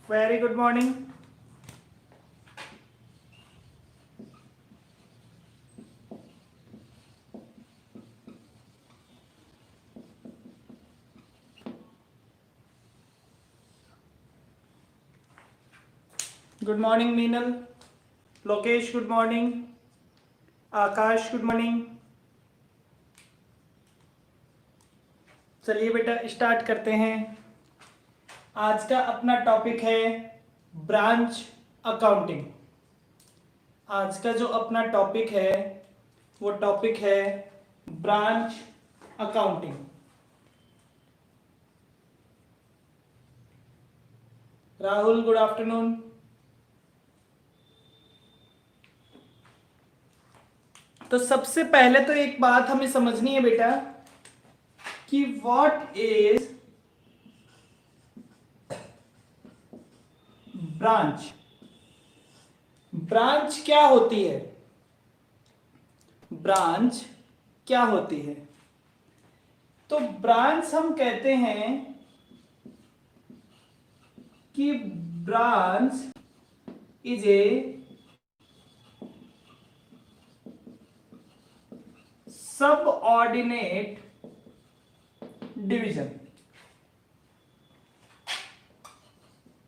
Very good morning. Good morning Meenal, Lokesh good morning, Akash good morning. चलिए बेटा start करते हैं। आज का अपना टॉपिक है ब्रांच अकाउंटिंग। आज का जो अपना टॉपिक है वो टॉपिक है branch accounting. Rahul good afternoon. तो सबसे पहले तो एक बात हमें समझनी है बेटा कि व्हाट इज ब्रांच। ब्रांच क्या होती है? ब्रांच क्या होती है? तो ब्रांच हम कहते हैं कि branch is a subordinate division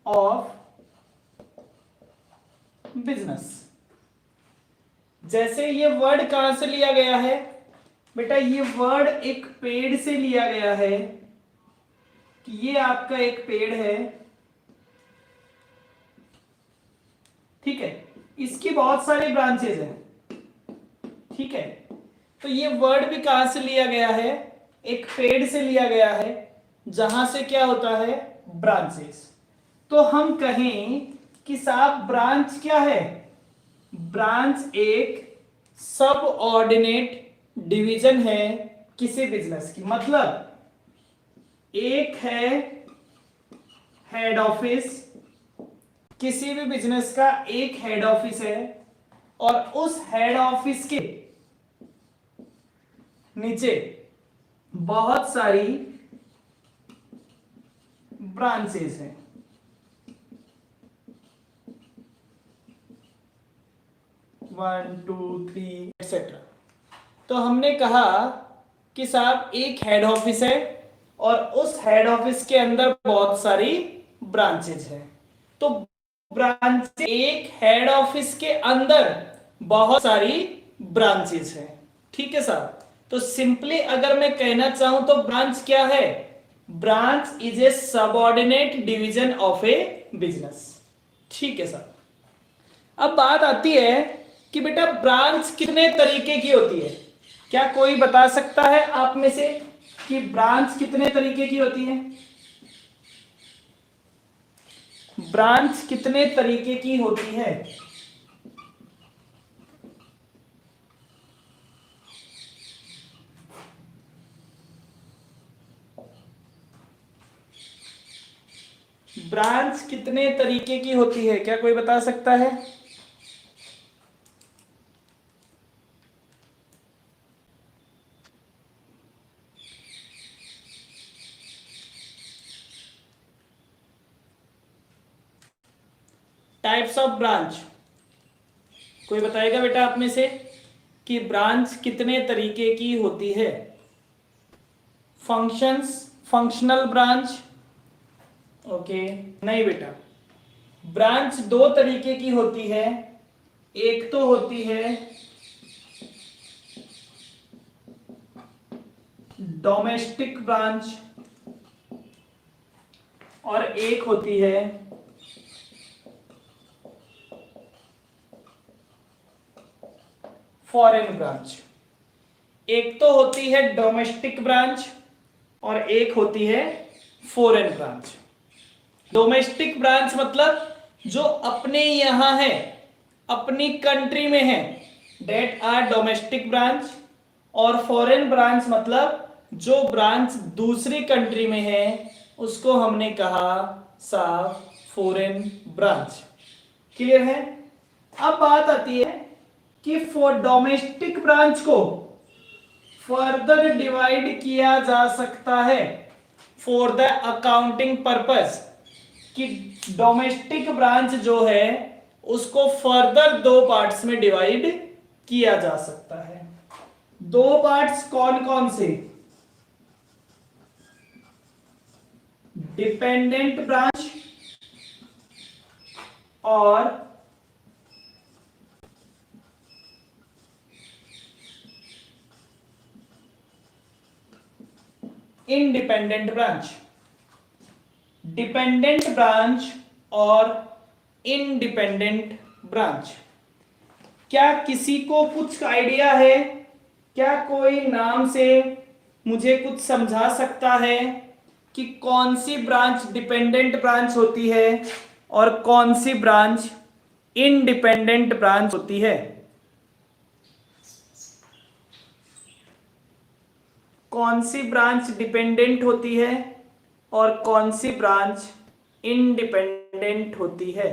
of business. जैसे ये वर्ड कहां से लिया गया है बेटा? ये वर्ड एक पेड़ से लिया गया है कि ये आपका एक पेड़ है, ठीक है। इसकी बहुत सारी ब्रांचेस हैं, ठीक है। तो ये वर्ड भी कहां से लिया गया है? एक पेड़ से लिया गया है, जहां से क्या होता है? ब्रांचेस। तो हम कहें कि साहब ब्रांच क्या है? ब्रांच एक सब ऑर्डिनेट डिवीजन है किसी बिजनेस की। मतलब एक है हेड ऑफिस, किसी भी बिजनेस का एक हेड ऑफिस है और उस हेड ऑफिस के नीचे बहुत सारी ब्रांचेस हैं। One two three etcetera. तो हमने कहा कि साहब एक हेड ऑफिस है और उस हेड ऑफिस के अंदर बहुत सारी ब्रांचेज है। तो ब्रांच एक हेड ऑफिस के अंदर बहुत सारी ब्रांचेज है, ठीक है साहब। तो सिंपली अगर मैं कहना चाहूं तो ब्रांच क्या है? Branch is a subordinate division of A business, ठीक है साहब। अब बात आती है कि बेटा ब्रांच कितने तरीके की होती है? क्या कोई बता सकता है आप में से कि ब्रांच कितने तरीके की होती है? ब्रांच कितने तरीके की होती है? ब्रांच कितने तरीके की होती है? क्या कोई बता सकता है? टाइप्स ऑफ ब्रांच कोई बताएगा बेटा आप में से कि ब्रांच कितने तरीके की होती है? फंक्शंस, फंक्शनल ब्रांच, ओके नहीं बेटा। ब्रांच दो तरीके की होती है। एक तो होती है डोमेस्टिक ब्रांच और एक होती है फॉरेन ब्रांच। एक तो होती है डोमेस्टिक ब्रांच और एक होती है फॉरेन ब्रांच। डोमेस्टिक ब्रांच मतलब जो अपने यहां है, अपनी कंट्री में है, डेट आर डोमेस्टिक ब्रांच। और फॉरेन ब्रांच मतलब जो ब्रांच दूसरी कंट्री में है उसको हमने कहा साफ फॉरेन ब्रांच। क्लियर है? अब बात आती है कि फॉर डोमेस्टिक ब्रांच को फर्दर डिवाइड किया जा सकता है फॉर द अकाउंटिंग पर्पस। कि डोमेस्टिक ब्रांच जो है उसको फर्दर दो पार्ट्स में डिवाइड किया जा सकता है। दो पार्ट्स कौन कौन से? डिपेंडेंट ब्रांच और इंडिपेंडेंट ब्रांच। डिपेंडेंट ब्रांच और इंडिपेंडेंट ब्रांच। क्या किसी को कुछ आइडिया है? क्या कोई नाम से मुझे कुछ समझा सकता है कि कौन सी ब्रांच डिपेंडेंट ब्रांच होती है और कौन सी ब्रांच इंडिपेंडेंट ब्रांच होती है? कौन सी ब्रांच डिपेंडेंट होती है और कौन सी ब्रांच इंडिपेंडेंट होती है?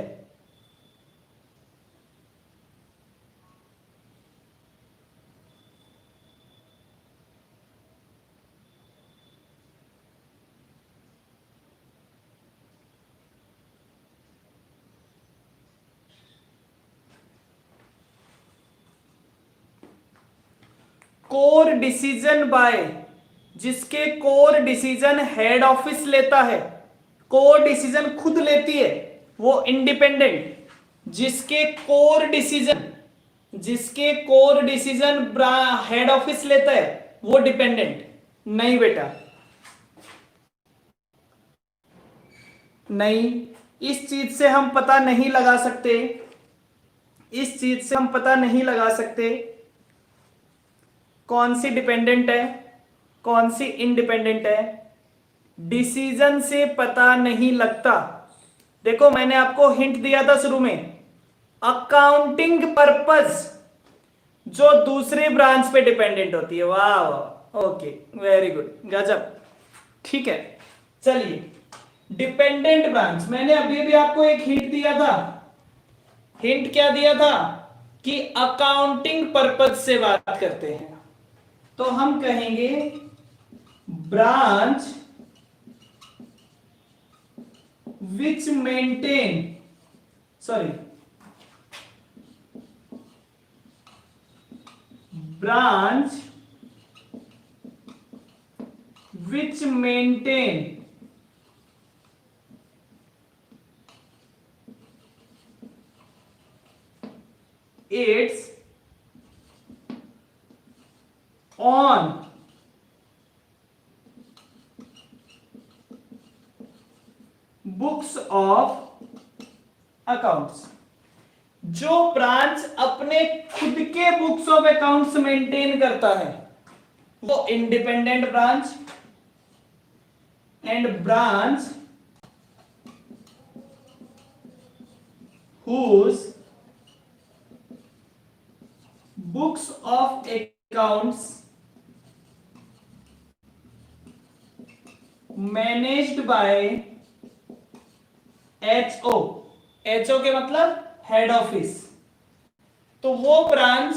कोर डिसीजन बाय, जिसके कोर डिसीजन हेड ऑफिस लेता है, कोर डिसीजन खुद लेती है, वो इंडिपेंडेंट। जिसके कोर डिसीजन हेड ऑफिस लेता है वो डिपेंडेंट। नहीं बेटा, नहीं, इस चीज से हम पता नहीं लगा सकते। इस चीज से हम पता नहीं लगा सकते कौन सी डिपेंडेंट है कौन सी इंडिपेंडेंट है। डिसीजन से पता नहीं लगता। देखो मैंने आपको हिंट दिया था शुरू में, अकाउंटिंग पर्पस जो दूसरी ब्रांच पे डिपेंडेंट होती है। वाह वाह, ओके, वेरी गुड, गजब। ठीक है, चलिए डिपेंडेंट ब्रांच, मैंने अभी भी आपको एक हिंट दिया था। हिंट क्या दिया था? कि अकाउंटिंग पर्पस से बात करते हैं तो हम कहेंगे branch which maintain, sorry, branch which maintain its own books of accounts। जो ब्रांच अपने खुद के बुक्स ऑफ अकाउंट्स मेंटेन करता है वो independent branch. And branch whose books of accounts managed by HO, HO के मतलब हेड ऑफिस। तो वो ब्रांच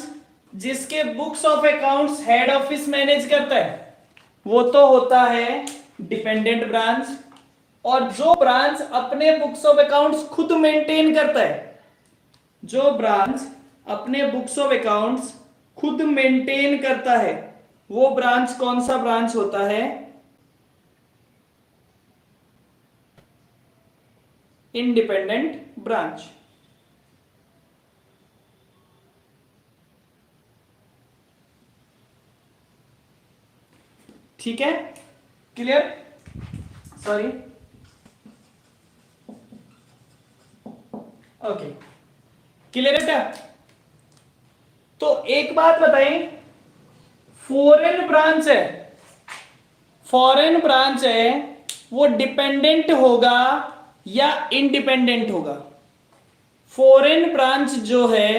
जिसके books of accounts head office manage करता है वो तो होता है डिपेंडेंट ब्रांच। और जो ब्रांच अपने बुक्स ऑफ अकाउंट्स खुद मेंटेन करता है, जो ब्रांच अपने बुक्स ऑफ अकाउंट्स खुद मेंटेन करता है वो ब्रांच कौन सा ब्रांच होता है? Independent branch. ठीक है, क्लियर? सॉरी, ओके, क्लियर है? तो एक बात बताएं, फॉरेन ब्रांच है, फॉरेन ब्रांच है, वो डिपेंडेंट होगा या इंडिपेंडेंट होगा? फॉरेन ब्रांच जो है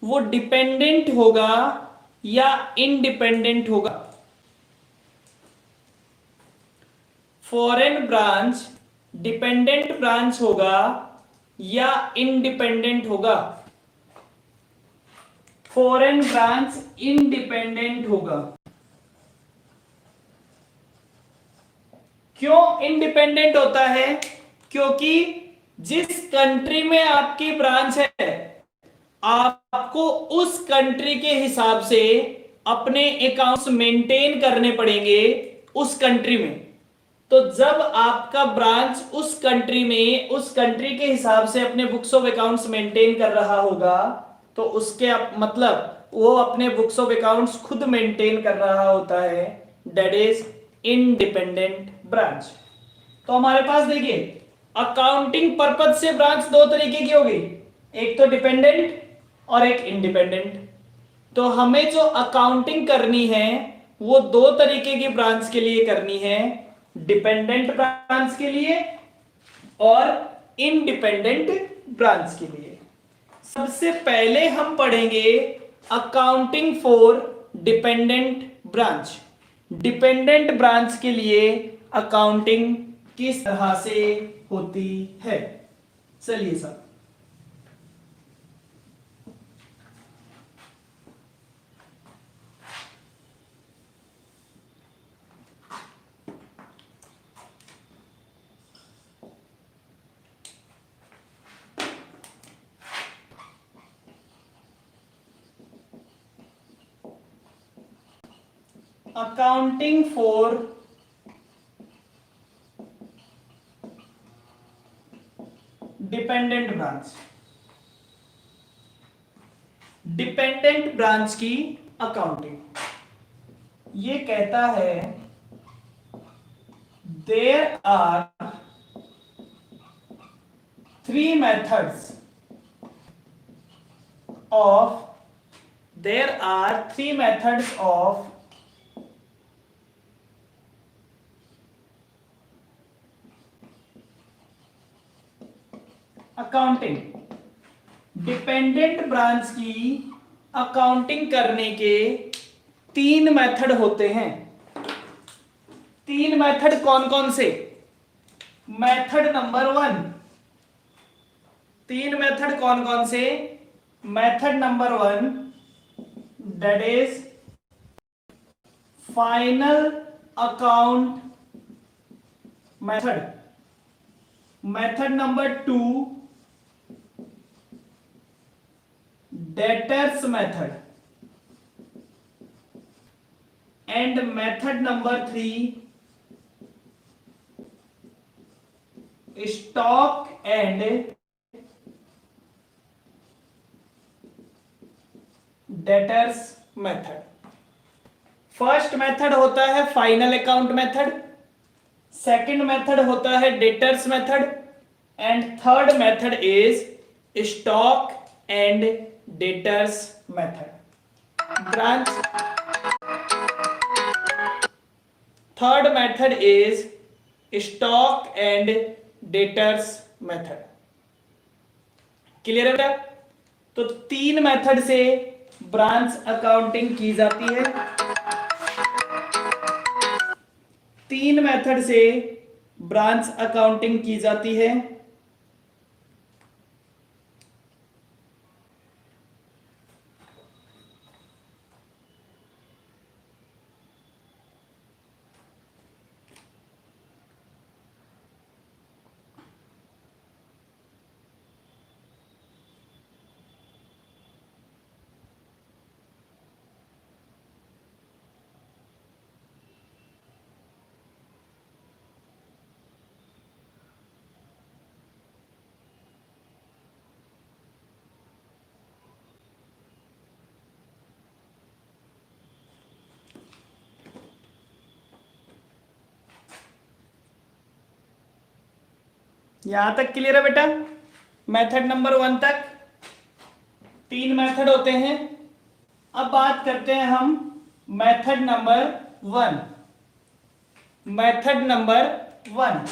वो डिपेंडेंट होगा या इंडिपेंडेंट होगा? फॉरेन ब्रांच डिपेंडेंट ब्रांच होगा या इंडिपेंडेंट होगा? फॉरेन ब्रांच इंडिपेंडेंट होगा। क्यों इंडिपेंडेंट होता है? क्योंकि जिस कंट्री में आपकी ब्रांच है, आपको उस कंट्री के हिसाब से अपने अकाउंट्स मेंटेन करने पड़ेंगे उस कंट्री में। तो जब आपका ब्रांच उस कंट्री में उस कंट्री के हिसाब से अपने बुक्स ऑफ अकाउंट्स मेंटेन कर रहा होगा, तो उसके मतलब वो अपने बुक्स ऑफ अकाउंट्स खुद मेंटेन कर रहा होता है, दैट इज इंडिपेंडेंट ब्रांच। तो हमारे पास देखिए अकाउंटिंग पर्पज से ब्रांच दो तरीके की होगी, एक तो डिपेंडेंट और एक इंडिपेंडेंट। तो हमें जो अकाउंटिंग करनी है वो दो तरीके की ब्रांच के लिए करनी है, डिपेंडेंट ब्रांच के लिए और इंडिपेंडेंट ब्रांच के लिए। सबसे पहले हम पढ़ेंगे accounting for dependent branch. Dependent branch के लिए अकाउंटिंग किस तरह से होती है। चलिए sir, accounting for dependent branch. Dependent branch की अकाउंटिंग ये कहता है there are three methods of there are three methods of accounting. Dependent branch की अकाउंटिंग करने के तीन मेथड होते हैं। तीन मेथड कौन कौन से? मेथड नंबर वन, तीन मेथड कौन कौन से? Method number one that is final account method. Method number two debtors method and method number three stock and debtors method. First method होता है final account method, second method होता है debtors method and third method is stock and debtors method. Branch third method is stock and debtors method. Clear है बेटा? तो तीन method से branch accounting की जाती है। तीन मेथड से ब्रांच अकाउंटिंग की जाती है। यहां तक क्लियर है बेटा? मेथड नंबर वन तक तीन मेथड होते हैं। अब बात करते हैं हम method number one. Method number one,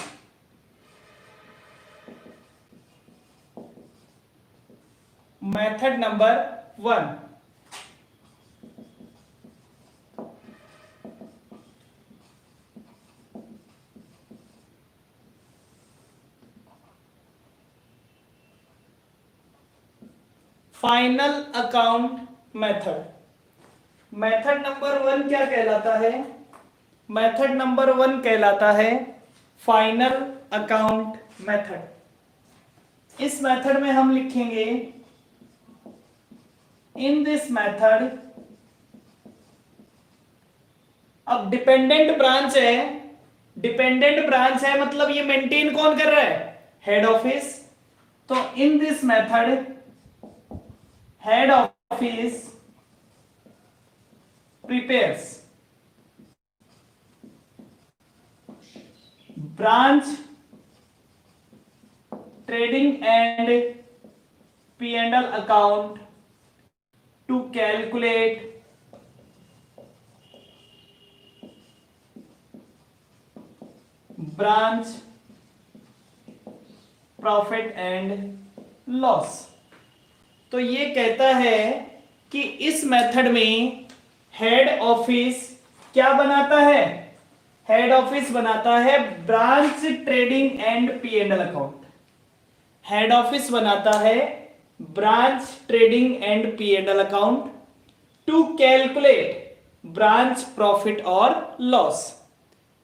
method number one final account method. Method number one क्या कहलाता है? मेथड नंबर वन कहलाता है फाइनल अकाउंट मेथड। इस मेथड में हम लिखेंगे इन दिस मेथड। अब डिपेंडेंट ब्रांच है, डिपेंडेंट ब्रांच है मतलब ये मेंटेन कौन कर रहा है, हेड ऑफिस। तो in this method head office prepares branch trading and P&L account to calculate branch profit and loss. तो ये कहता है कि इस मेथड में हेड ऑफिस क्या बनाता है, हेड ऑफिस बनाता है branch trading and P&L account. Head office बनाता है branch trading and P&L account to calculate branch profit और लॉस।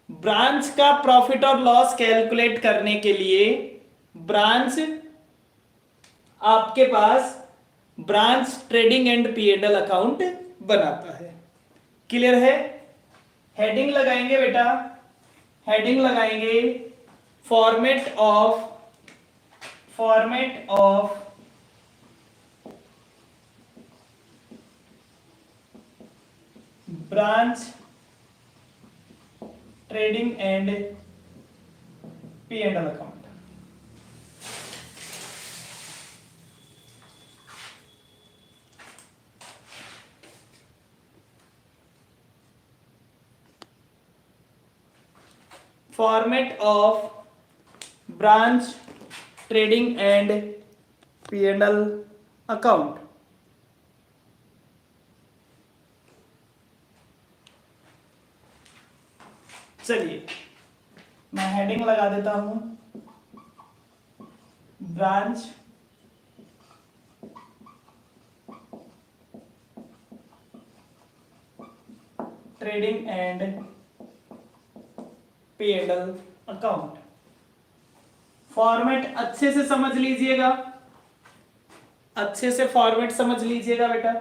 ब्रांच का प्रॉफिट और लॉस कैलकुलेट करने के लिए ब्रांच आपके पास branch trading and P&L account बनाता है। क्लियर है? हेडिंग लगाएंगे बेटा, हेडिंग लगाएंगे format of branch trading and P&L account. Format of branch trading and P&L account. चलिए मैं हेडिंग लगा देता हूं branch trading and P&L account. Format अच्छे से समझ लीजिएगा, अच्छे से फॉर्मेट समझ लीजिएगा बेटा।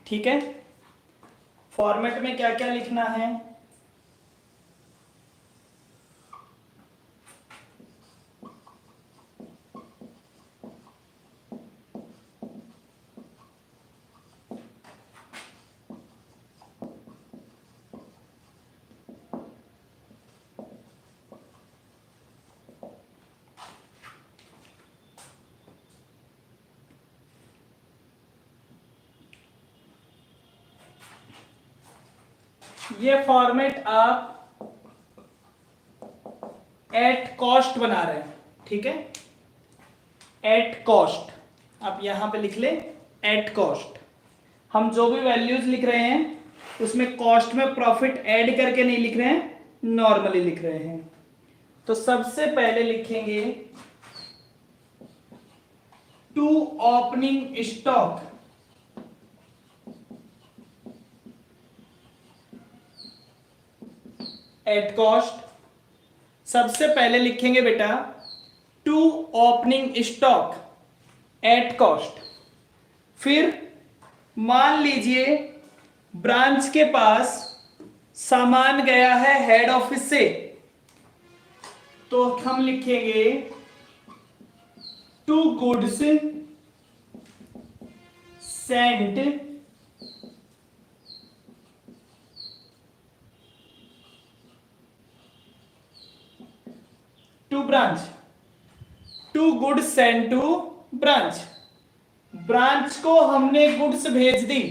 ठीक है, फॉर्मेट में क्या क्या लिखना है, ये फॉर्मेट आप एट कॉस्ट बना रहे हैं। ठीक है, एट कॉस्ट आप यहां पे लिख ले, एट कॉस्ट। हम जो भी वैल्यूज लिख रहे हैं उसमें कॉस्ट में प्रॉफिट ऐड करके नहीं लिख रहे हैं, नॉर्मली लिख रहे हैं। तो सबसे पहले लिखेंगे to opening stock at cost. सबसे पहले लिखेंगे बेटा to opening stock at cost. फिर मान लीजिए ब्रांच के पास सामान गया है हेड ऑफिस से, तो हम लिखेंगे to goods sent to branch. To to goods send to branch, branch को हमने गुड्स भेज दी,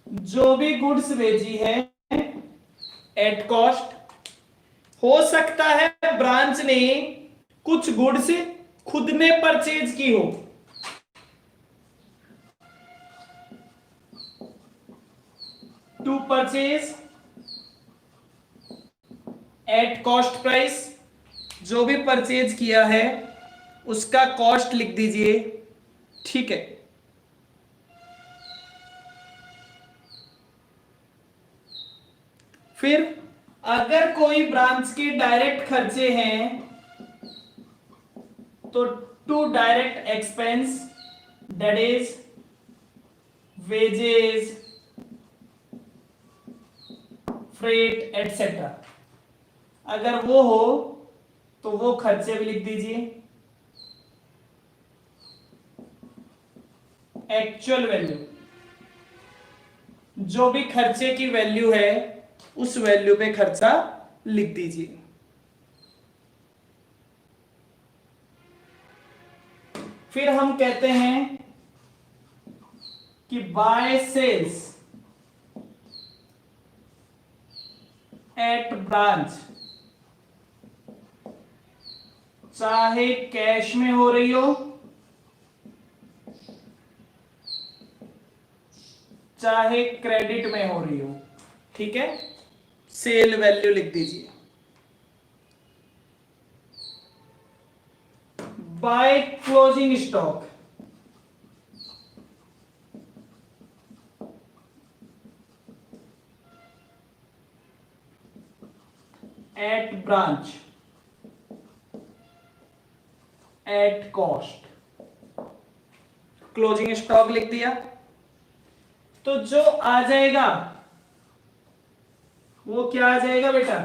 जो भी गुड्स भेजी है एट कॉस्ट। हो सकता है ब्रांच ने कुछ गुड्स खुद ने परचेज की हो, to purchase at cost price, जो भी परचेज किया है उसका कॉस्ट लिख दीजिए, ठीक है। फिर अगर कोई ब्रांच के डायरेक्ट खर्चे हैं तो to direct expense that is wages, freight etcetera, अगर वो हो तो वो खर्चे भी लिख दीजिए। एक्चुअल वैल्यू, जो भी खर्चे की वैल्यू है उस वैल्यू पे खर्चा लिख दीजिए। फिर हम कहते हैं कि बाय सेल्स एट ब्रांच, चाहे कैश में हो रही हो चाहे क्रेडिट में हो रही हो, ठीक है, सेल वैल्यू लिख दीजिए। By closing stock, at branch at cost, closing stock लिख दिया। तो जो आ जाएगा वो क्या आ जाएगा बेटा,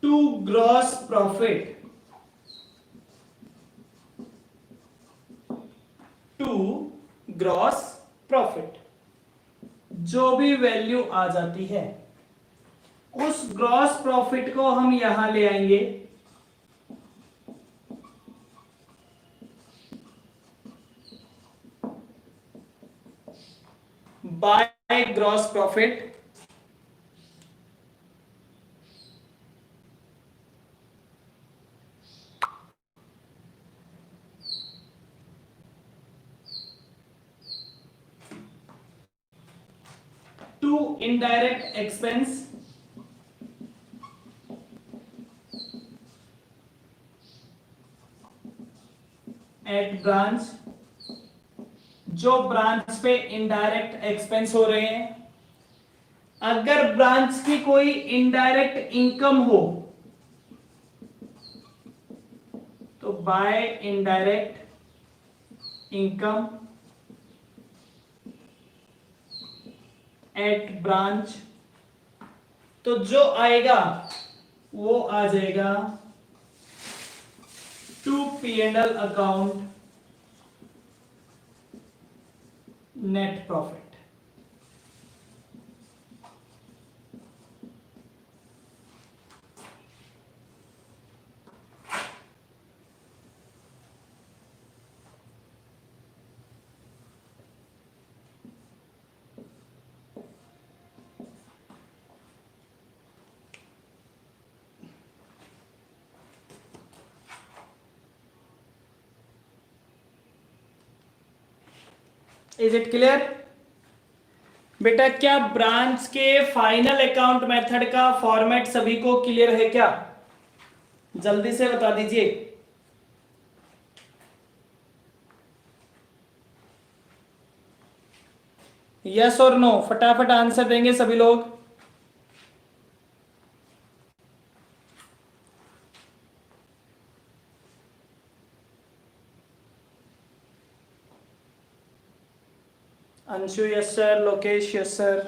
to gross profit, to gross profit, जो भी वैल्यू आ जाती है उस ग्रॉस प्रॉफिट को हम यहां ले आएंगे, by gross profit to indirect expense at branch, जो ब्रांच पे इनडायरेक्ट एक्सपेंस हो रहे हैं। अगर ब्रांच की कोई इनडायरेक्ट इनकम हो तो by indirect income at branch, तो जो आएगा वो आ जाएगा to P&L account net profit. Is it clear बेटा? क्या ब्रांच के फाइनल अकाउंट मेथड का फॉर्मेट सभी को क्लियर है क्या? जल्दी से बता दीजिए। यस और नो, फटाफट आंसर देंगे सभी लोग। Anshu yes sir, Lokesh yes sir,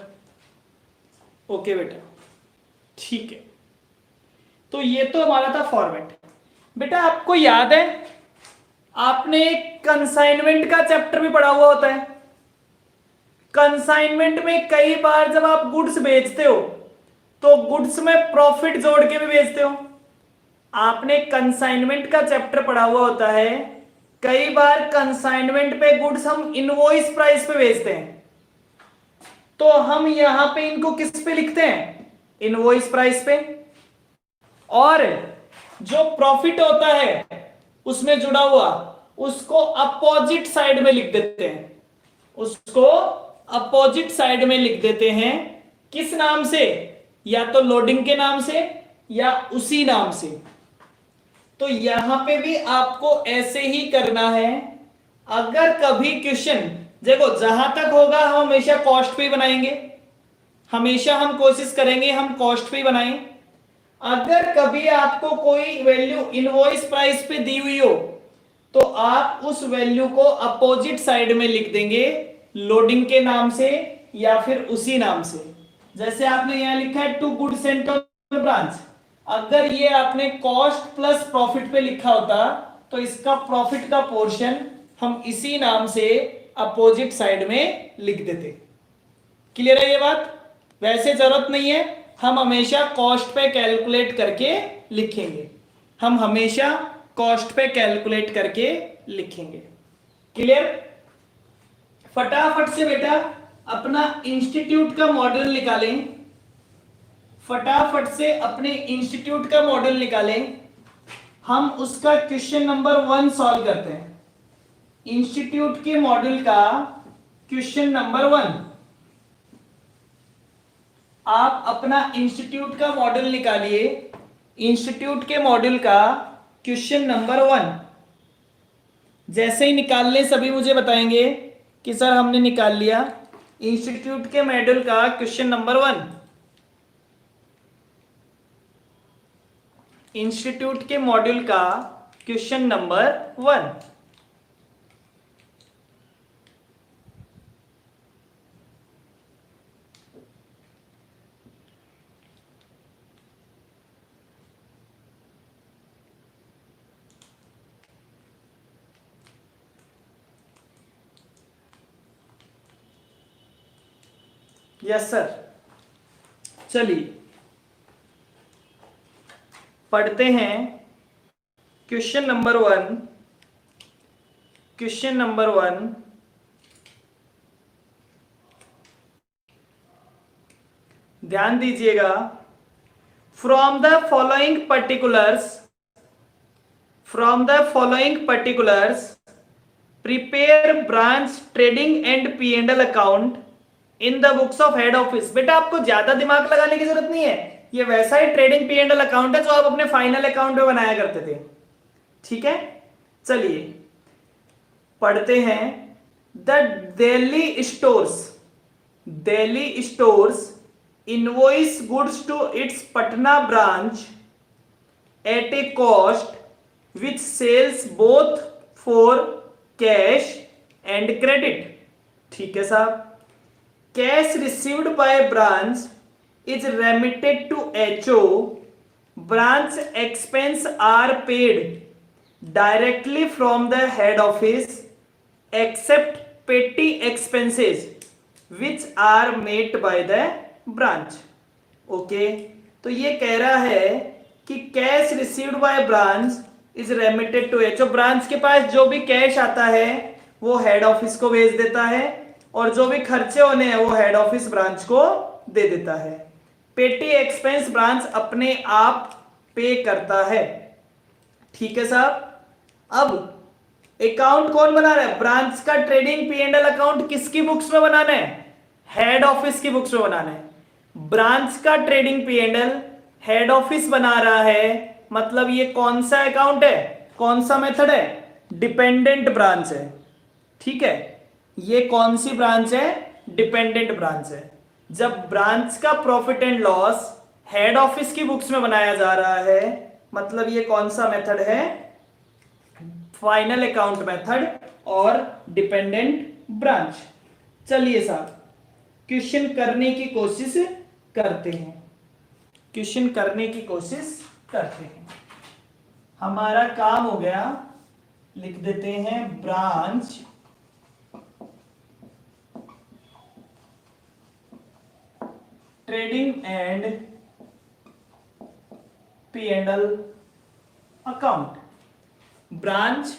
okay बेटा ठीक है। तो ये तो हमारा था फॉर्मेट। बेटा आपको याद है आपने कंसाइनमेंट का चैप्टर भी पढ़ा हुआ होता है। कंसाइनमेंट में कई बार जब आप गुड्स बेचते हो तो गुड्स में प्रॉफिट जोड़ के भी बेचते हो। आपने कंसाइनमेंट का चैप्टर पढ़ा हुआ होता है, कई बार कंसाइनमेंट पे गुड्स हम इनवॉइस प्राइस पे बेचते हैं, तो हम यहां पे इनको किस पे लिखते हैं, इनवॉइस प्राइस पे। और जो प्रॉफिट होता है उसमें जुड़ा हुआ, उसको अपोजिट साइड में लिख देते हैं, उसको अपोजिट साइड में लिख देते हैं। किस नाम से, या तो लोडिंग के नाम से या उसी नाम से। तो यहां पे भी आपको ऐसे ही करना है। अगर कभी क्वेश्चन, देखो जहां तक होगा हम हमेशा कॉस्ट पे बनाएंगे, हमेशा हम कोशिश करेंगे हम कॉस्ट पे बनाएं। अगर कभी आपको कोई वैल्यू इनवॉइस प्राइस पे दी हुई हो, तो आप उस वैल्यू को अपोजिट साइड में लिख देंगे, लोडिंग के नाम से या फिर उसी नाम से। जैसे आपने यहां लिखा है टू गुड सेंटर ब्रांच, अगर ये आपने कॉस्ट प्लस प्रॉफिट पे लिखा होता, तो इसका प्रॉफिट का पोर्शन हम इसी नाम से अपोजिट साइड में लिख देते। क्लियर है ये बात? वैसे जरूरत नहीं है, हम हमेशा कॉस्ट पे कैलकुलेट करके लिखेंगे, हम हमेशा कॉस्ट पे कैलकुलेट करके लिखेंगे। क्लियर? फटाफट से बेटा अपना इंस्टीट्यूट का मॉडल निकालें, फटाफट से अपने इंस्टीट्यूट का मॉडल निकालें। हम उसका क्वेश्चन नंबर 1 सॉल्व करते हैं। इंस्टीट्यूट के मॉडल का क्वेश्चन नंबर 1, आप अपना इंस्टीट्यूट का मॉडल निकालिए। इंस्टीट्यूट के मॉडल का क्वेश्चन नंबर 1 जैसे ही निकाल ले सभी मुझे बताएंगे कि सर हमने निकाल लिया। इंस्टीट्यूट के मॉडल का क्वेश्चन नंबर 1, इंस्टीट्यूट के मॉडल का क्वेश्चन नंबर 1। यस सर, चलिए पढ़ते हैं क्वेश्चन नंबर 1। क्वेश्चन नंबर 1, ध्यान दीजिएगा। From the following particulars prepare branch trading and P&L account in the books of head office. बेटा आपको ज्यादा दिमाग लगाने की जरूरत नहीं है, ये वैसा ही ट्रेडिंग P&L अकाउंट है जो आप अपने फाइनल अकाउंट में बनाया करते थे। ठीक है, चलिए पढ़ते हैं। The Delhi stores invoice goods to its Patna branch at a cost which sells both for cash and credit. ठीक है साहब। Cash received by branch is remitted to HO. Branch expense are paid directly from the head office except petty expenses which are made by the branch. Okay, तो ये कह रहा है कि cash received by branch is remitted to HO। Branch के पास जो भी कैश आता है वो हेड ऑफिस को भेज देता है, और जो भी खर्चे होने हैं वो हेड ऑफिस ब्रांच को दे देता है। पेटी एक्सपेंस ब्रांच अपने आप पे करता है। ठीक है साहब। अब अकाउंट कौन बना रहा है? ब्रांच का ट्रेडिंग P&L अकाउंट किसकी बुक्स में बनाना है? हेड ऑफिस की बुक्स में बनाना है। ब्रांच का ट्रेडिंग P&L हेड ऑफिस बना रहा है, मतलब ये कौन सा अकाउंट है, कौन सा मेथड है? डिपेंडेंट ब्रांच है। ठीक है, ये कौन सी ब्रांच है? डिपेंडेंट ब्रांच है। जब ब्रांच का profit and loss head office की बुक्स में बनाया जा रहा है, मतलब ये कौन सा मेथड है? फाइनल अकाउंट मेथड और डिपेंडेंट ब्रांच। चलिए साहब क्वेश्चन करने की कोशिश करते हैं, क्वेश्चन करने की कोशिश करते हैं। हमारा काम हो गया, लिख देते हैं branch trading and P and L account, branch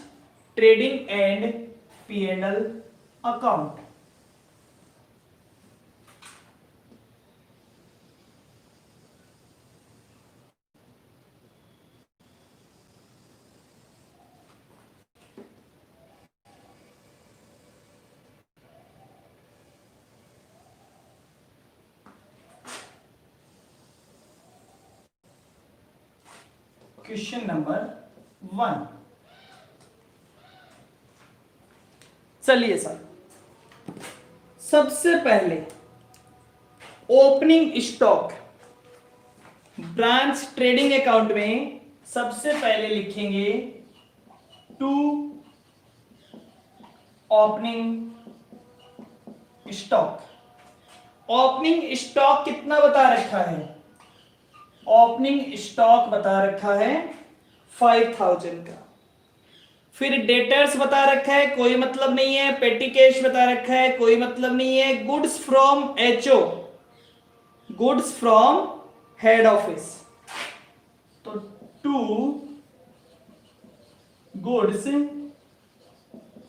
trading and P and L account. Question number 1, चलिए सर, सबसे पहले opening stock branch trading account में सबसे पहले लिखेंगे to opening stock. Opening stock कितना बता रखा है? ओपनिंग स्टॉक बता रखा है 5000 का। फिर डेटर्स बता रखा है, कोई मतलब नहीं है। पेटी कैश बता रखा है, कोई मतलब नहीं है। Goods from HO, goods from head office, तो to goods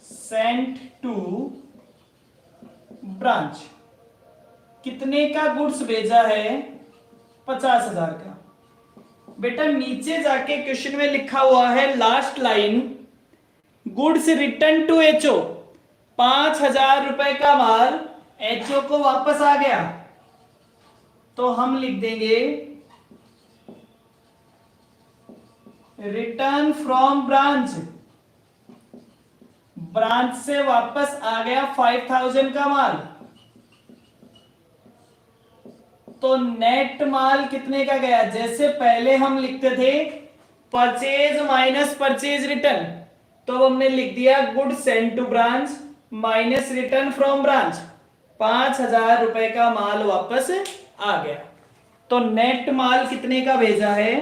sent to branch. कितने का गुड्स भेजा है? 50,000 का। बेटा नीचे जाके क्वेश्चन में लिखा हुआ है last line, goods return to HO, 5,000 रुपए का माल एचओ को वापस आ गया, तो हम लिख देंगे रिटर्न फ्रॉम ब्रांच, ब्रांच से वापस आ गया 5,000 का माल, तो नेट माल कितने का गया? जैसे पहले हम लिखते थे परचेज माइनस परचेज रिटर्न, तो अब हमने लिख दिया good send to branch minus return from branch, 5,000 रुपए का माल वापस आ गया, तो नेट माल कितने का भेजा है?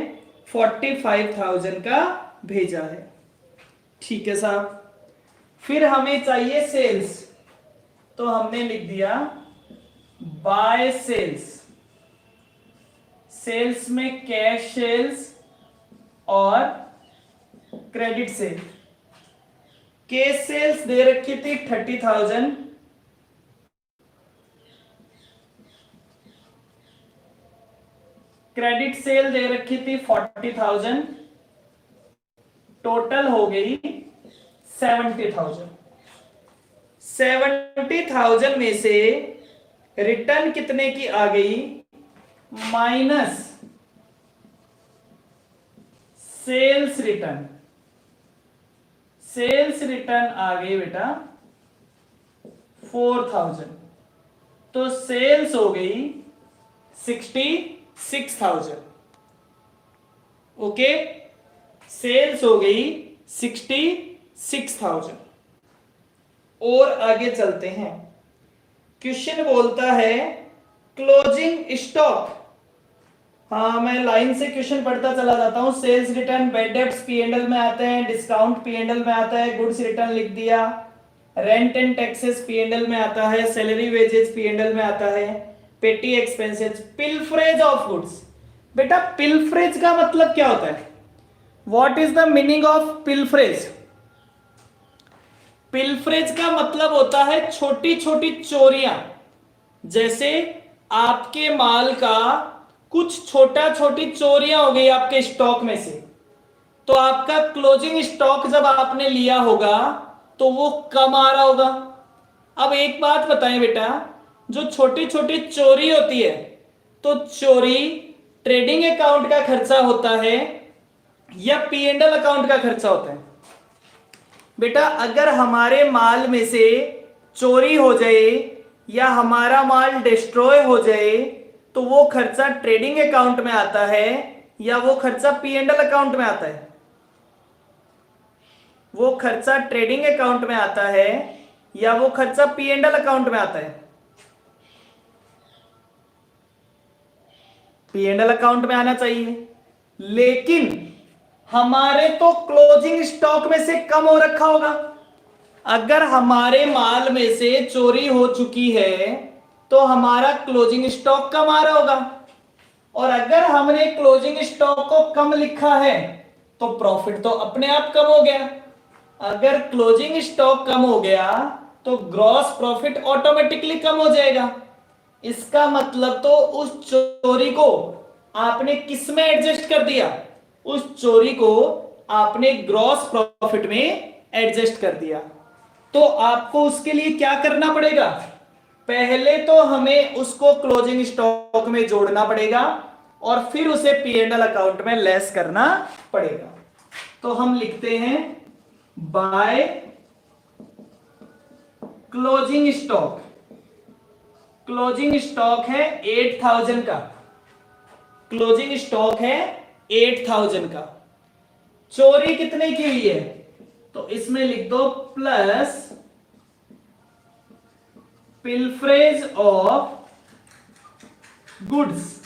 45,000 का भेजा है। ठीक है साहब। फिर हमें चाहिए सेल्स, तो हमने लिख दिया बाय सेल्स। सेल्स में कैश सेल्स और क्रेडिट सेल। कैश सेल्स दे रखी थी 30,000, क्रेडिट सेल दे रखी थी 40,000, टोटल हो गई 70,000। 70,000 में से रिटर्न कितने की आ गई? Minus sales return. Sales return आ गई बेटा 4,000, तो सेल्स हो गई 66,000। ओके, सेल्स हो गई 66,000। और आगे चलते हैं। क्वेश्चन बोलता है क्लोजिंग स्टॉक। हाँ, मैं लाइन से क्वेश्चन पढ़ता चला जाता हूं। Sales return, bad debts PNL में आते हैं, डिस्काउंट पीएनएल में आता है, गुड्स रिटर्न लिख दिया, रेंट एंड टैक्सेस पीएनएल में आता है, सैलरी वेजेस पीएनएल में आता है, petty expenses, pilferage of goods. बेटा पिलफ्रेज का मतलब क्या होता है? What is the meaning of pilferage? Pilferage का मतलब होता है छोटी छोटी चोरियां। जैसे आपके माल का कुछ छोटा छोटी चोरियां हो गई आपके स्टॉक में से, तो आपका क्लोजिंग स्टॉक जब आपने लिया होगा तो वो कम आ रहा होगा। अब एक बात बताएं बेटा, जो छोटी छोटी चोरी होती है, तो चोरी ट्रेडिंग अकाउंट का खर्चा होता है या पीएनएल अकाउंट का खर्चा होता है? बेटा अगर हमारे माल में से चोरी हो जाए या हमारा माल डिस्ट्रॉय हो जाए, तो वो खर्चा ट्रेडिंग अकाउंट में आता है या वो खर्चा पीएनएल अकाउंट में आता है? वो खर्चा ट्रेडिंग अकाउंट में आता है या वो खर्चा पीएनएल अकाउंट में आता है? पीएनएल अकाउंट में आना चाहिए। लेकिन हमारे तो क्लोजिंग स्टॉक में से कम हो रखा होगा। अगर हमारे माल में से चोरी हो चुकी है तो हमारा क्लोजिंग स्टॉक कम आ रहा होगा, और अगर हमने क्लोजिंग स्टॉक को कम लिखा है तो प्रॉफिट तो अपने आप कम हो गया। अगर क्लोजिंग स्टॉक कम हो गया तो ग्रॉस प्रॉफिट ऑटोमेटिकली कम हो जाएगा। इसका मतलब तो उस चोरी को आपने किस में एडजस्ट कर दिया, उस चोरी को आपने ग्रॉस प्रॉफिट में एडजस्ट कर दिया। तो आपको उसके लिए क्या करना पड़ेगा, पहले तो हमें उसको क्लोजिंग स्टॉक में जोड़ना पड़ेगा और फिर उसे P&L अकाउंट में लेस करना पड़ेगा। तो हम लिखते हैं by closing stock. Closing stock है 8000 का, क्लोजिंग स्टॉक है 8000 का। चोरी कितने की हुई है, तो इसमें लिख दो plus pilferage of goods.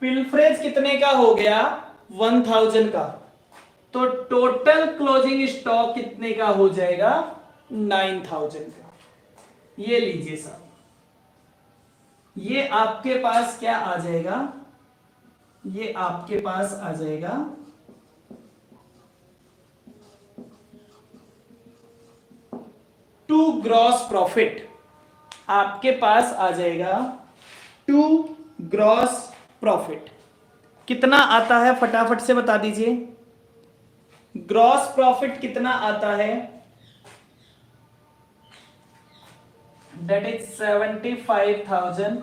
Pilferage कितने का हो गया, 1000 का। तो टोटल क्लोजिंग स्टॉक कितने का हो जाएगा, 9000 का। ये लीजिए साहब, ये आपके पास क्या आ जाएगा, ये आपके पास आ जाएगा टू ग्रॉस प्रॉफिट। आपके पास आ जाएगा टू ग्रॉस प्रॉफिट। कितना आता है फटाफट से बता दीजिए, ग्रॉस प्रॉफिट कितना आता है, that is 75,000,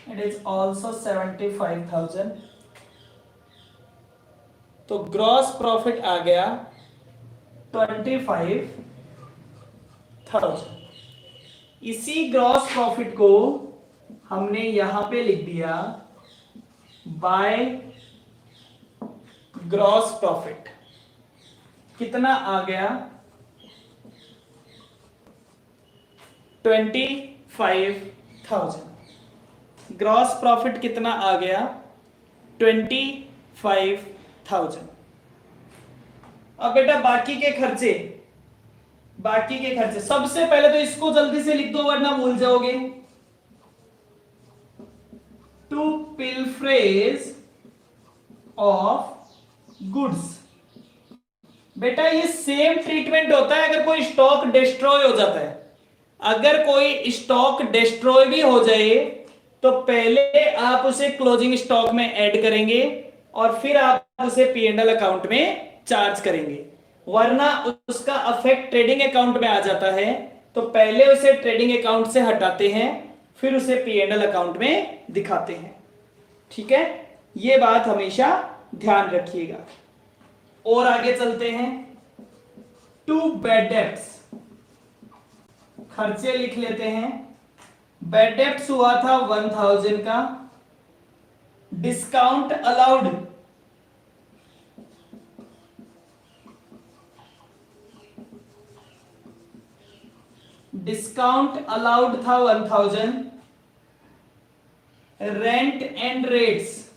it is also 75,000। तो ग्रॉस प्रॉफिट आ गया 25,000। इसी ग्रॉस प्रॉफिट को हमने यहां पे लिख दिया बाय ग्रॉस प्रॉफिट। कितना आ गया, 25,000। ग्रॉस प्रॉफिट कितना आ गया, 25,000। अब बेटा बाकी के खर्चे, बाकी के खर्चे सबसे पहले तो इसको जल्दी से लिख दो वरना भूल जाओगे। To pilferage of goods. बेटा ये सेम ट्रीटमेंट होता है अगर कोई स्टॉक डिस्ट्रॉय हो जाता है। अगर कोई स्टॉक डिस्ट्रॉय भी हो जाए तो पहले आप उसे क्लोजिंग स्टॉक में ऐड करेंगे और फिर आप उसे P&L अकाउंट में चार्ज करेंगे, वरना उसका अफेक्ट ट्रेडिंग अकाउंट में आ जाता है। तो पहले उसे ट्रेडिंग अकाउंट से हटाते हैं फिर उसे P&L अकाउंट में दिखाते हैं। ठीक है, ये बात हमेशा ध्यान रखिएगा। और आगे चलते हैं, टू बैड डेब्ट्स। खर्चे लिख लेते हैं। बैड डेब्ट्स हुआ था 1000 का। डिस्काउंट अलाउड, डिस्काउंट अलाउड था 1000। Rent and rates,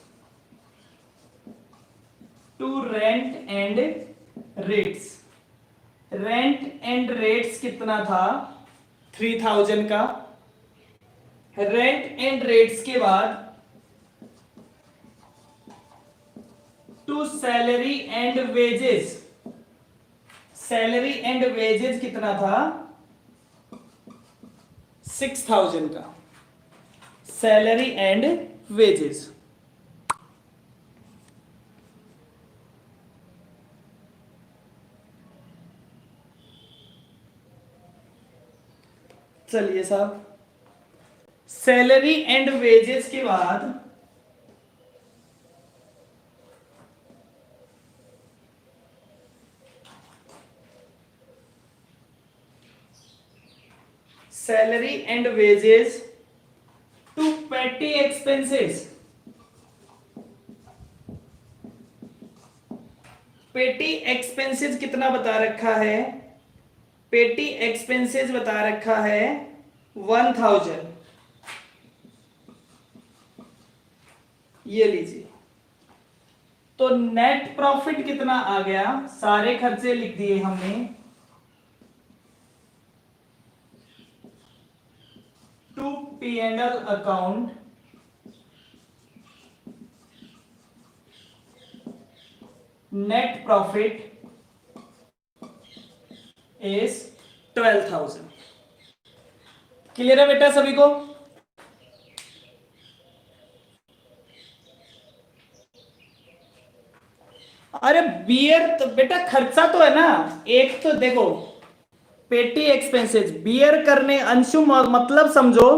to rent and rates. Rent and rates कितना था, 3000 का। रेंट एंड रेट्स के बाद to salary and wages. Salary and wages कितना था, 6000 का। Salary and wages. चलिए साहब, सैलरी एंड वेजेस के बाद salary and wages to petty expenses. Petty expenses कितना बता रखा है, पेटी एक्सपेंसेस बता रखा है 1000। ये लीजिए। तो नेट प्रॉफिट कितना आ गया, सारे खर्चे लिख दिए हमने, to P&L account net profit is 12,000। Clear है बेटा सभी को? अरे बियर तो बेटा खर्चा तो है ना। एक तो देखो पेटी एक्सपेंसेस बियर करने, अंशु मतलब समझो,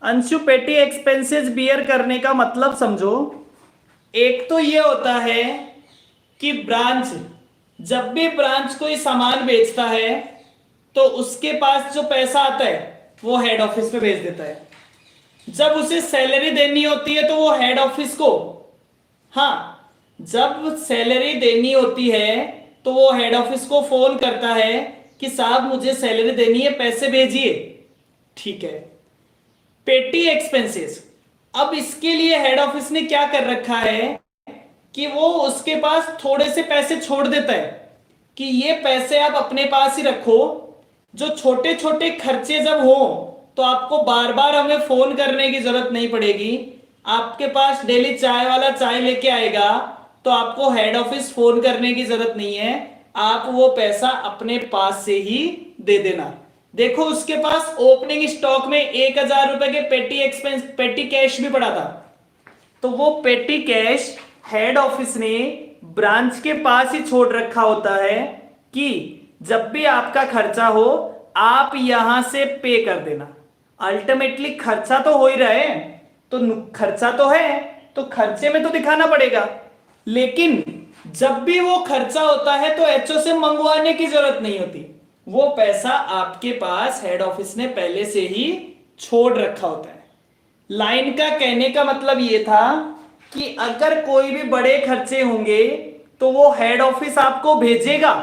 अंशु पेटी एक्सपेंसेस बियर करने का मतलब समझो। एक तो ये होता है कि ब्रांच, जब भी ब्रांच कोई सामान बेचता है तो उसके पास जो पैसा आता है वो हेड ऑफिस पे भेज देता है। जब उसे सैलरी देनी होती है तो वो हेड ऑफिस को, हाँ जब सैलरी देनी होती है तो वो हेड ऑफिस को फोन करता है कि साहब मुझे सैलरी देनी है, पैसे भेजिए। ठीक है। पेटी एक्सपेंसेस, अब इसके लिए हेड ऑफिस ने क्या कर रखा है कि वो उसके पास थोड़े से पैसे छोड़ देता है कि ये पैसे आप अपने पास ही रखो, जो छोटे छोटे खर्चे जब हो तो आपको बार बार हमें फोन करने की जरूरत नहीं पड़ेगी। आपके पास डेली चाय वाला चाय लेके आएगा तो आपको हेड ऑफिस फोन करने की जरूरत नहीं है, आप वो पैसा अपने पास से ही दे देना। देखो उसके पास ओपनिंग स्टॉक में 1,000 रुपए के पेटी एक्सपेंस पेटी कैश भी पड़ा था, तो वो पेटी कैश हेड ऑफिस ने ब्रांच के पास ही छोड़ रखा होता है कि जब भी आपका खर्चा हो आप यहां से पे कर देना। अल्टीमेटली खर्चा तो हो ही रहा है, तो खर्चा तो है तो खर्चे में तो दिखाना पड़ेगा, लेकिन जब भी वो खर्चा होता है तो एचओ से मंगवाने की जरूरत नहीं होती, वो पैसा आपके पास हेड ऑफिस ने पहले से ही छोड़ रखा होता है। लाइन का कहने का मतलब ये था कि अगर कोई भी बड़े खर्चे होंगे तो वो हेड ऑफिस आपको भेजेगा।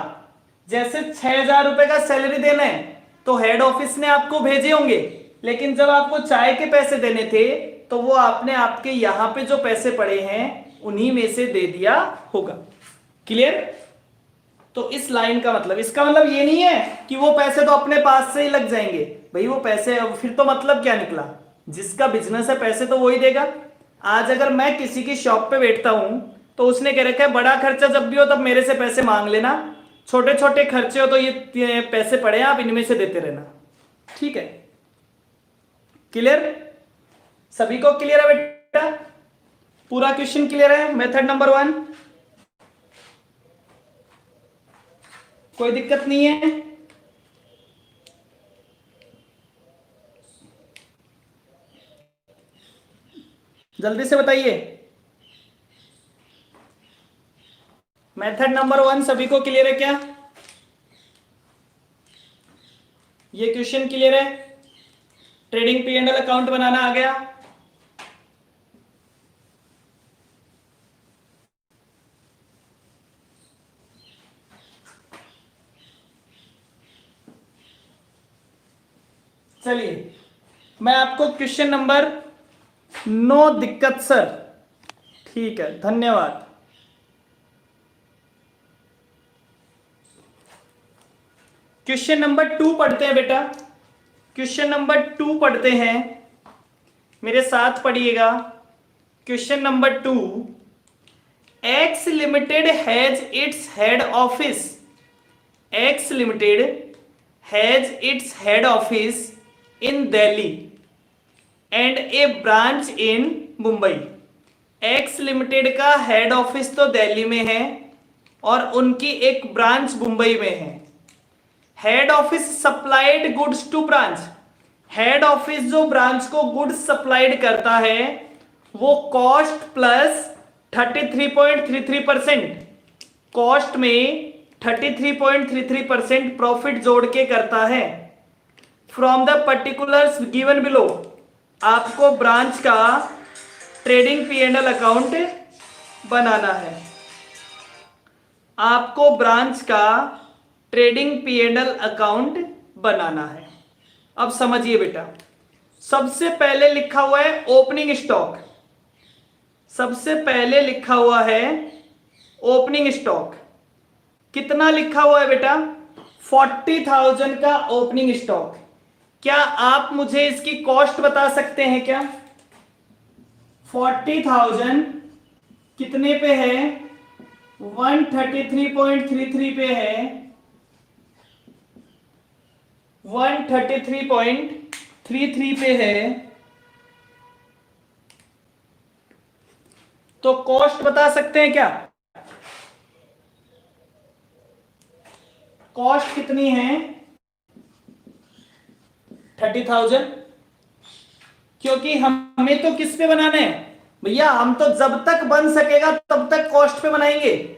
जैसे 6,000 रुपए का सैलरी देना है तो हेड ऑफिस ने आपको भेजे होंगे, लेकिन जब आपको चाय के पैसे देने थे तो वो आपने आपके यहां पे जो पैसे पड़े हैं उन्हीं में से दे दिया होगा। क्लियर? तो इस लाइन का मतलब, इसका मतलब ये नहीं है कि वो पैसे तो अपने पास से ही लग जाएंगे। भाई वो पैसे फिर तो मतलब क्या निकला, जिसका बिजनेस है पैसे तो वो ही देगा। आज अगर मैं किसी की शॉप पे बैठता हूं तो उसने कह रखा है बड़ा खर्चा जब भी हो तब मेरे से पैसे मांग लेना, छोटे छोटे खर्चे हो तो ये पैसे पड़े हैं आप इनमें से देते रहना। ठीक है? क्लियर? सभी को क्लियर है बेटा? पूरा क्वेश्चन क्लियर है? मेथड नंबर 1 कोई दिक्कत नहीं है? जल्दी से बताइए। मेथड नंबर 1 सभी को क्लियर है क्या? ये क्वेश्चन क्लियर है? Trading P and L account बनाना आ गया? चलिए मैं आपको क्वेश्चन नंबर 9 दिक्कत सर। ठीक है, धन्यवाद। क्वेश्चन नंबर 2 पढ़ते हैं बेटा। क्वेश्चन नंबर 2 पढ़ते हैं, मेरे साथ पढ़िएगा। Question number 2, x limited has its head office, x limited has its head office in Delhi and A branch in Mumbai. X limited का हेड ऑफिस तो दिल्ली में है और उनकी एक ब्रांच मुंबई में है। Head office supplied goods to branch, head office जो ब्रांच को गुड्स सप्लाइड करता है वो कॉस्ट प्लस 33.33%, कॉस्ट में 33.33% प्रॉफिट जोड़ के करता है। From the particulars given below, आपको ब्रांच का trading P and L account बनाना है। आपको ब्रांच का trading P and L account बनाना है। अब समझिए बेटा, सबसे पहले लिखा हुआ है ओपनिंग स्टॉक, सबसे पहले लिखा हुआ है ओपनिंग स्टॉक। कितना लिखा हुआ है बेटा? 40,000 का ओपनिंग स्टॉक। क्या आप मुझे इसकी कॉस्ट बता सकते हैं क्या? 40,000 कितने पे है? 133.33 पे है, 133.33 पे है, तो कॉस्ट बता सकते हैं क्या? कॉस्ट कितनी है? 30,000। क्योंकि हमें तो किस पे बनाना है भैया, हम तो जब तक बन सकेगा तब तक कॉस्ट पे बनाएंगे,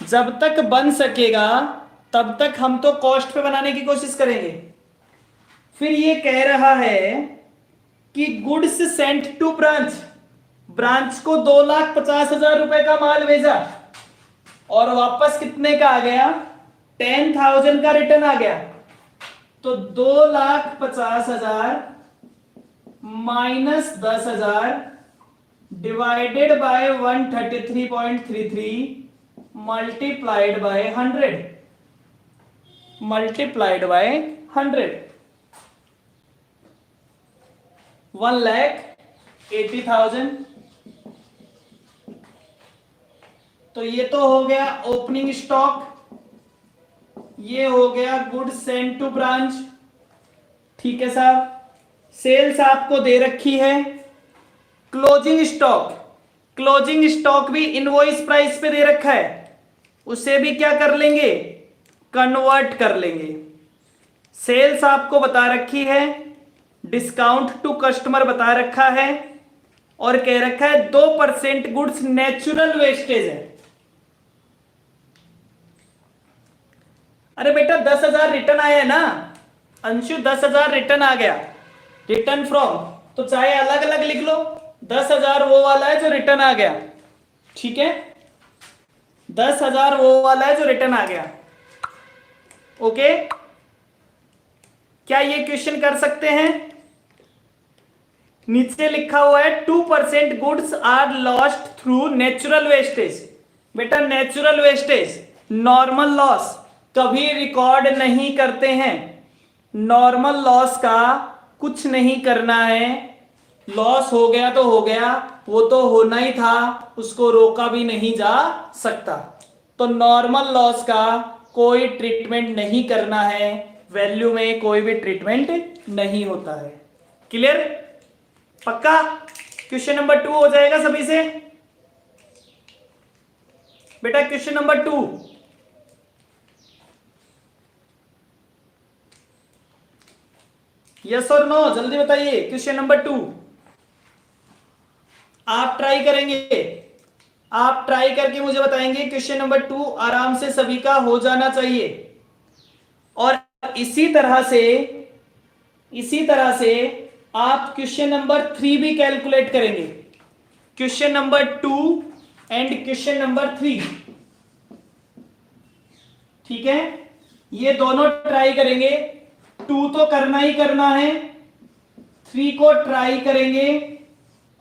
जब तक बन सकेगा तब तक हम तो कॉस्ट पे बनाने की कोशिश करेंगे। फिर ये कह रहा है कि goods sent to branch, branch को 2,50,000 रुपए का माल भेजा और वापस कितने का आ गया? 10,000 का रिटर्न आ गया। तो 2,50,000 minus 10,000 divided by 133.33 multiplied by 100, multiplied by 100, 1,80,000। तो ये तो हो गया ओपनिंग स्टॉक, ये हो गया गुड्स सेंट टू ब्रांच। ठीक है साहब, सेल्स आपको दे रखी है। क्लोजिंग स्टॉक, क्लोजिंग स्टॉक भी इनवॉइस प्राइस पे दे रखा है, उसे भी क्या कर लेंगे? कन्वर्ट कर लेंगे। सेल्स आपको बता रखी है, डिस्काउंट टू कस्टमर बता रखा है, और कह रखा है 2% गुड्स नेचुरल वेस्टेज है। अरे बेटा 10,000 रिटर्न आया है ना अंशु, 10,000 रिटर्न आ गया, रिटर्न फ्रॉम, तो चाहे अलग अलग लिख लो, 10,000 वो वाला है जो रिटर्न आ गया, ठीक है, 10,000 वो वाला है जो रिटर्न आ गया। ओके, क्या ये क्वेश्चन कर सकते हैं? नीचे लिखा हुआ है 2% goods are lost through natural wastage. बेटा नेचुरल वेस्टेज, नॉर्मल लॉस कभी रिकॉर्ड नहीं करते हैं, नॉर्मल लॉस का कुछ नहीं करना है, लॉस हो गया तो हो गया, वो तो होना ही था, उसको रोका भी नहीं जा सकता। तो नॉर्मल लॉस का कोई ट्रीटमेंट नहीं करना है, वैल्यू में कोई भी ट्रीटमेंट नहीं होता है। क्लियर? पक्का? क्वेश्चन नंबर 2 हो जाएगा सभी से। बेटा क्वेश्चन नंबर 2, यस और नो, जल्दी बताइए। क्वेश्चन नंबर 2 आप ट्राई करेंगे, आप ट्राई करके मुझे बताएंगे। क्वेश्चन नंबर 2 आराम से सभी का हो जाना चाहिए, और इसी तरह से आप क्वेश्चन नंबर 3 भी कैलकुलेट करेंगे। Question number 2 and question number 3, ठीक है, ये दोनों ट्राई करेंगे। 2 तो करना ही करना है, 3 को ट्राई करेंगे,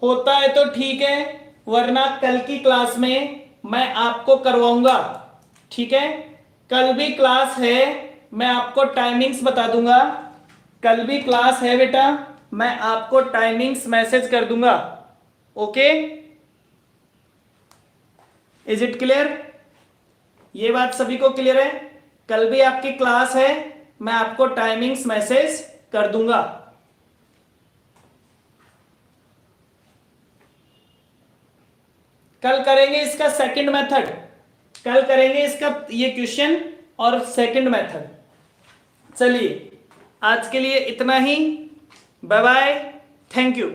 होता है तो ठीक है, वरना कल की क्लास में मैं आपको करवाऊंगा। ठीक है, कल भी क्लास है, मैं आपको टाइमिंग्स बता दूंगा, कल भी क्लास है बेटा, मैं आपको टाइमिंग्स मैसेज कर दूंगा। Okay, is it clear? ये बात सभी को क्लियर है? कल भी आपकी क्लास है, मैं आपको टाइमिंग्स मैसेज कर दूंगा। कल करेंगे इसका सेकंड मेथड, कल करेंगे इसका ये क्वेश्चन और सेकंड मेथड। चलिए आज के लिए इतना ही, बाय बाय, थैंक यू।